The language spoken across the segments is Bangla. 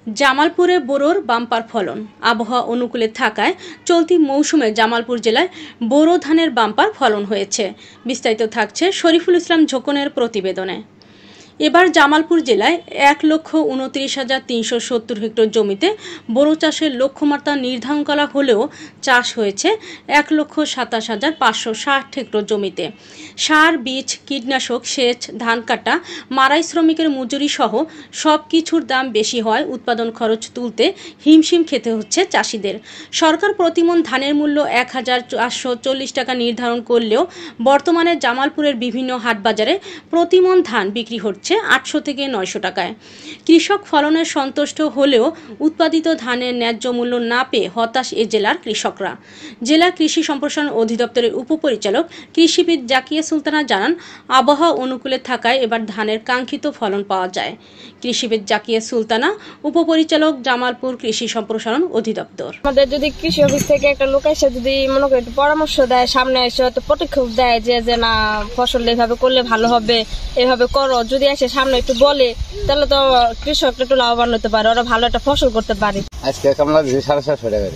জামালপুরে বোরোর বাম্পার ফলন। আবহাওয়া অনুকূলে থাকায় চলতি মৌসুমে জামালপুর জেলায় বোরো ধানের বাম্পার ফলন হয়েছে। বিস্তারিত থাকছে শরীফুল ইসলাম ঝোকনের প্রতিবেদনে। এবার জামালপুর জেলায় ১,২৯,৩৭০ হেক্টর জমিতে বোরো চাষের লক্ষ্যমাত্রা নির্ধারণ করা হলেও চাষ হয়েছে ১,২৭,৫৬০ হেক্টর জমিতে। সার, বীজ, কীটনাশক, সেচ, ধান কাটা, মাড়াই শ্রমিকের মজুরি সহ সব কিছুর দাম বেশি হওয়ায় উৎপাদন খরচ তুলতে হিমশিম খেতে হচ্ছে চাষিদের। সরকার প্রতিমণ ধানের মূল্য ১,৪৪০ টাকা নির্ধারণ করলেও বর্তমানে জামালপুরের বিভিন্ন হাটবাজারে প্রতিমণ ধান বিক্রি হচ্ছে ৮০০ থেকে ৯০০ টাকায়। কৃষক ফলনে সন্তুষ্ট হলেও উৎপাদিত ধানের ন্যায্য মূল্য না পেয়ে হতাশ এ জেলার কৃষকরা। জেলা কৃষি সম্প্রসারণ অধিদপ্তরের উপপরিচালক কৃষিবিদ জাকিয়া সুলতানা জানান, আবহাওয়া অনুকূলে থাকায় এবার ধানের কাঙ্ক্ষিত ফলন পাওয়া যায়। কৃষিবিদ জাকিয়া সুলতানা, উপপরিচালক, জামালপুর কৃষি সম্প্রসারণ অধিদপ্তর। আমাদের যদি কৃষি অফিস থেকে একটা লোক এসে যদি মনে করি পরামর্শ দেয়, সামনে এসে হয়তো পদক্ষেপ দেয় যে না ফসল এভাবে করলে ভালো হবে, এভাবে করো, যদি এসে সামনে একটু বলে তাহলে তো কৃষক একটু লাভবান হতে পারে, ওরা ভালো একটা ফসল করতে পারে। আজকে কামলা 750 টাকা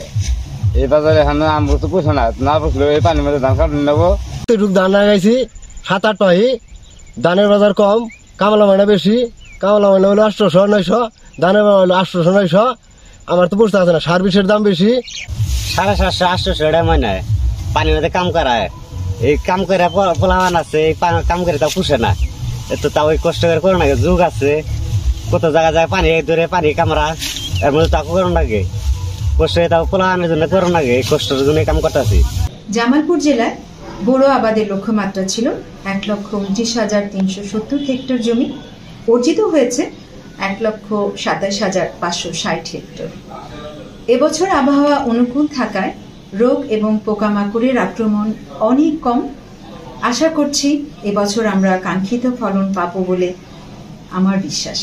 এই বাজারে আমরা তো পুষো না পুষলে এই পানির মধ্যে ধান কাটে নেবো। ধান লাগাইছি 7-8 পাহি, ধানের বাজার কম, কামলা মাইনা বেশি। কামলা মাইনা হলো 800-900, ধানের হলো 800-900। আমার তো বুঝতে আছে না, সার বিষের দাম বেশি। 750-800 টাকা মাইনা পানির মধ্যে কাম করায়, এই কাম করে পোলাবান আছে, এই কাম করে তাও পুষে না, তো তাও ওই কষ্ট করে করো না। যুগ আছে, কত জায়গা যায় পানি ধরে পানি কামড়া, এর মধ্যে তাকে করো নাকি কষ্ট, তাও পোলাবানের জন্য করো নাকি, এই কষ্টের জন্য কাম করতেছি। জামালপুর জেলায় বোরো আবাদের লক্ষ্যমাত্রা ছিল ১,২৯,৩৭০ হেক্টর জমি। অর্জিত হয়েছে ১,২৭,৫৬০ হেক্টর। এবছর আবহাওয়া অনুকূল থাকায় রোগ এবং পোকামাকড়ের আক্রমণ অনেক কম। আশা করছি এবছর আমরা কাঙ্ক্ষিত ফলন পাবো বলে আমার বিশ্বাস।